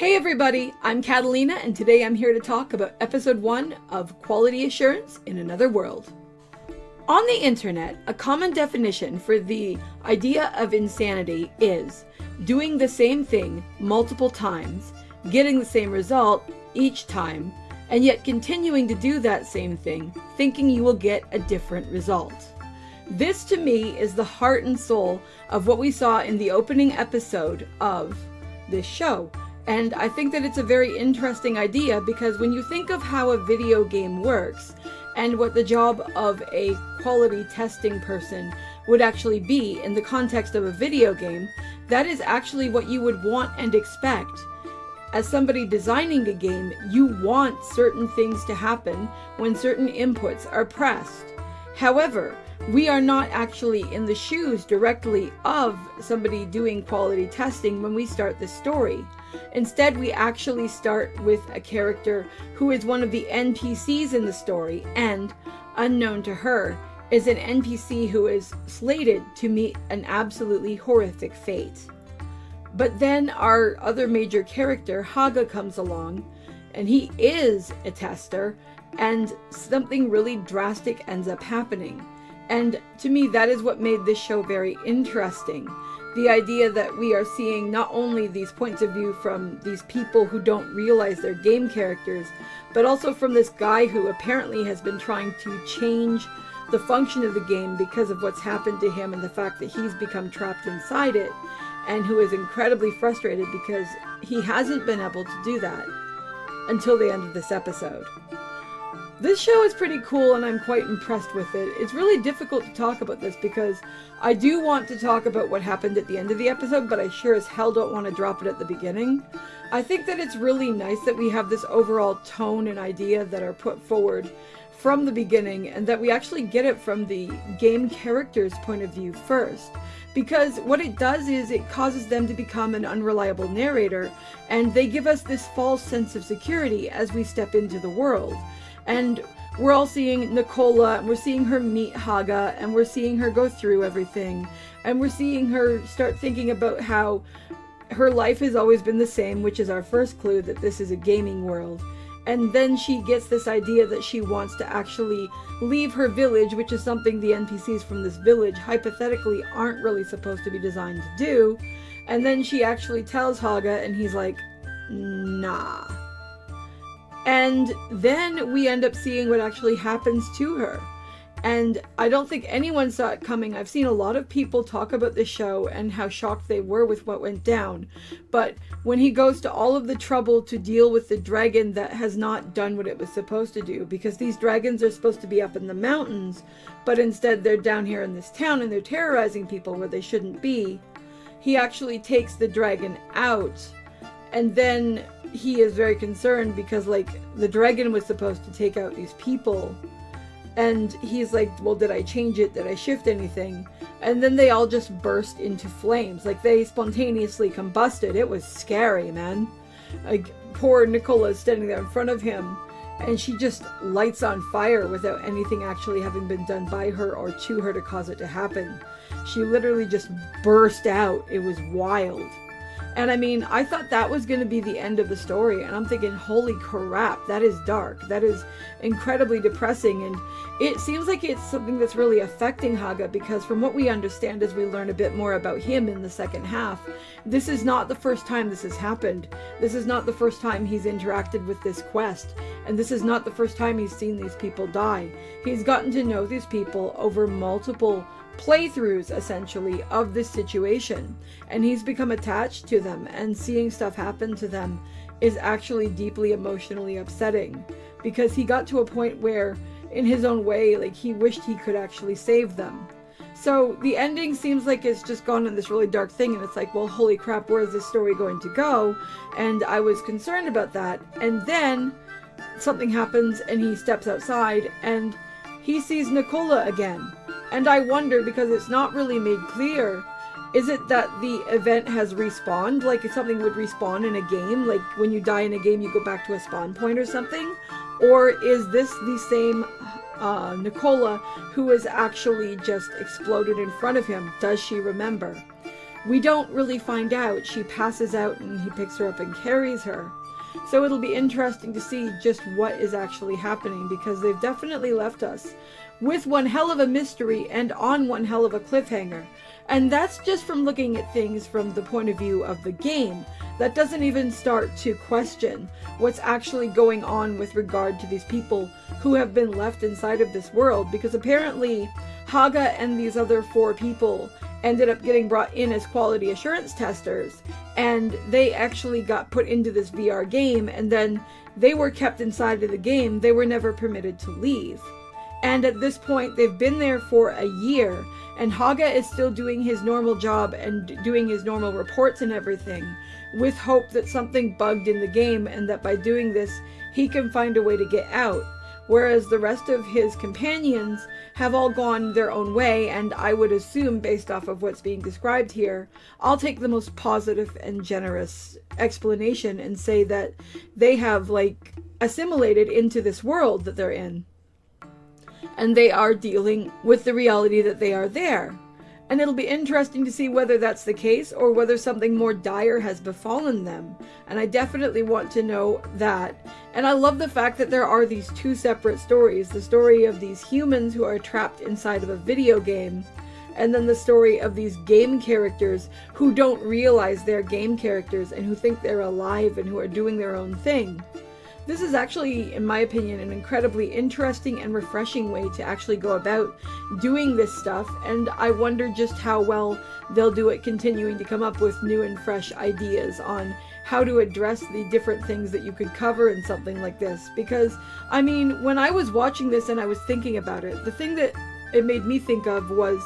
Hey everybody, I'm Katallina, and today I'm here to talk about episode 1 of Quality Assurance in Another World. On the internet, a common definition for the idea of insanity is doing the same thing multiple times, getting the same result each time, and yet continuing to do that same thing, thinking you will get a different result. This to me is the heart and soul of what we saw in the opening episode of this show. And I think that it's a very interesting idea because when you think of how a video game works and what the job of a quality testing person would actually be in the context of a video game, that is actually what you would want and expect. As somebody designing a game, you want certain things to happen when certain inputs are pressed. However, we are not actually in the shoes directly of somebody doing quality testing when we start the story. Instead, we actually start with a character who is one of the NPCs in the story, and, unknown to her, is an NPC who is slated to meet an absolutely horrific fate. But then our other major character, Haga, comes along, and he is a tester, and something really drastic ends up happening. And to me, that is what made this show very interesting. The idea that we are seeing not only these points of view from these people who don't realize they're game characters, but also from this guy who apparently has been trying to change the function of the game because of what's happened to him and the fact that he's become trapped inside it, and who is incredibly frustrated because he hasn't been able to do that until the end of this episode. This show is pretty cool and I'm quite impressed with it. It's really difficult to talk about this because I do want to talk about what happened at the end of the episode, but I sure as hell don't want to drop it at the beginning. I think that it's really nice that we have this overall tone and idea that are put forward from the beginning, and that we actually get it from the game character's point of view first. Because what it does is it causes them to become an unreliable narrator, and they give us this false sense of security as we step into the world. And we're all seeing Nikola, and we're seeing her meet Haga, and we're seeing her go through everything, and we're seeing her start thinking about how her life has always been the same, which is our first clue that this is a gaming world. And then she gets this idea that she wants to actually leave her village, which is something the NPCs from this village hypothetically aren't really supposed to be designed to do. And then she actually tells Haga, and he's like, nah. And then we end up seeing what actually happens to her. And I don't think anyone saw it coming. I've seen a lot of people talk about the show and how shocked they were with what went down. But when he goes to all of the trouble to deal with the dragon that has not done what it was supposed to do, because these dragons are supposed to be up in the mountains, but instead they're down here in this town and they're terrorizing people where they shouldn't be, he actually takes the dragon out. And then he is very concerned because, like, the dragon was supposed to take out these people. And he's like, well, did I change it? Did I shift anything? And then they all just burst into flames. Like, they spontaneously combusted. It was scary, man. Like, poor Nikola is standing there in front of him, and she just lights on fire without anything actually having been done by her or to her to cause it to happen. She literally just burst out. It was wild. And I mean, I thought that was going to be the end of the story, and I'm thinking, holy crap, that is dark. That is incredibly depressing, and it seems like it's something that's really affecting Haga, because from what we understand as we learn a bit more about him in the second half, this is not the first time this has happened. This is not the first time he's interacted with this quest, and this is not the first time he's seen these people die. He's gotten to know these people over multiple playthroughs, essentially, of this situation, and he's become attached to them, and seeing stuff happen to them is actually deeply emotionally upsetting, because he got to a point where, in his own way, like, he wished he could actually save them. So the ending seems like it's just gone on this really dark thing, and it's like, well, holy crap, where is this story going to go? And I was concerned about that. And then something happens, and he steps outside, and he sees Nikola again. And I wonder, because it's not really made clear, is it that the event has respawned? Like, if something would respawn in a game, like when you die in a game you go back to a spawn point or something? Or is this the same Nikola who has actually just exploded in front of him? Does she remember? we don't really find out. She passes out and he picks her up and carries her. So it'll be interesting to see just what is actually happening, because they've definitely left us with one hell of a mystery and on one hell of a cliffhanger. And that's just from looking at things from the point of view of the game. That doesn't even start to question what's actually going on with regard to these people who have been left inside of this world, because apparently Haga and these other 4 people ended up getting brought in as quality assurance testers, and they actually got put into this VR game, and then they were kept inside of the game. They were never permitted to leave. And at this point, they've been there for a year, and Haga is still doing his normal job and doing his normal reports and everything, with hope that something bugged in the game and that by doing this, he can find a way to get out. Whereas the rest of his companions have all gone their own way, and I would assume, based off of what's being described here, I'll take the most positive and generous explanation and say that they have, assimilated into this world that they're in. And they are dealing with the reality that they are there. And it'll be interesting to see whether that's the case or whether something more dire has befallen them. And I definitely want to know that. And I love the fact that there are these 2 separate stories. The story of these humans who are trapped inside of a video game, and then the story of these game characters who don't realize they're game characters and who think they're alive and who are doing their own thing. This is actually, in my opinion, an incredibly interesting and refreshing way to actually go about doing this stuff, and I wonder just how well they'll do it, continuing to come up with new and fresh ideas on how to address the different things that you could cover in something like this. Because, I mean, when I was watching this and I was thinking about it, the thing that it made me think of was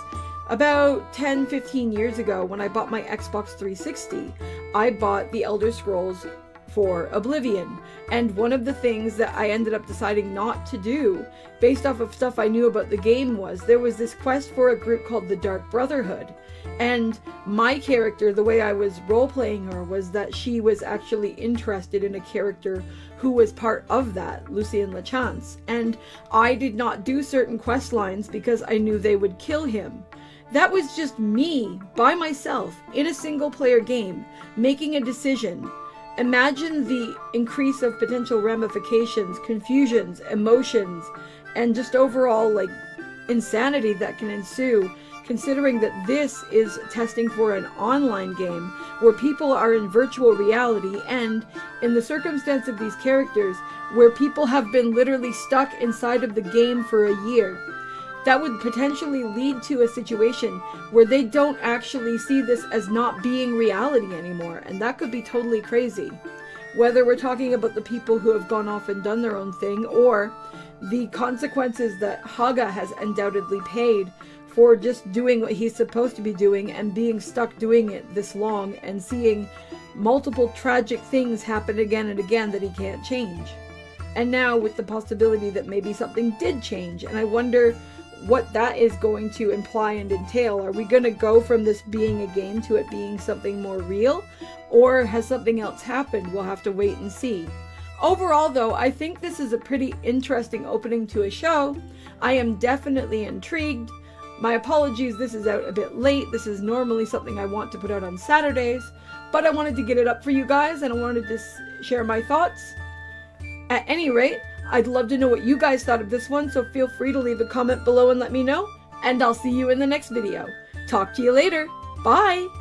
about 10-15 years ago when I bought my Xbox 360, I bought the Elder Scrolls for Oblivion, and one of the things that I ended up deciding not to do based off of stuff I knew about the game was there was this quest for a group called the Dark Brotherhood, and my character, the way I was role-playing her, was that she was actually interested in a character who was part of that, Lucien Lachance, and I did not do certain quest lines because I knew they would kill him. That was just me, by myself, in a single-player game, making a decision. Imagine the increase of potential ramifications, confusions, emotions, and just overall, insanity that can ensue, considering that this is testing for an online game where people are in virtual reality, and in the circumstance of these characters, where people have been literally stuck inside of the game for a year. That would potentially lead to a situation where they don't actually see this as not being reality anymore, and that could be totally crazy. Whether we're talking about the people who have gone off and done their own thing, or the consequences that Haga has undoubtedly paid for just doing what he's supposed to be doing and being stuck doing it this long and seeing multiple tragic things happen again and again that he can't change. And now with the possibility that maybe something did change, and I wonder what that is going to imply and entail. Are we going to go from this being a game to it being something more real? Or has something else happened? We'll have to wait and see. Overall, though, I think this is a pretty interesting opening to a show. I am definitely intrigued. My apologies, this is out a bit late. This is normally something I want to put out on Saturdays, but I wanted to get it up for you guys and I wanted to share my thoughts. At any rate, I'd love to know what you guys thought of this one, so feel free to leave a comment below and let me know, and I'll see you in the next video. Talk to you later. Bye!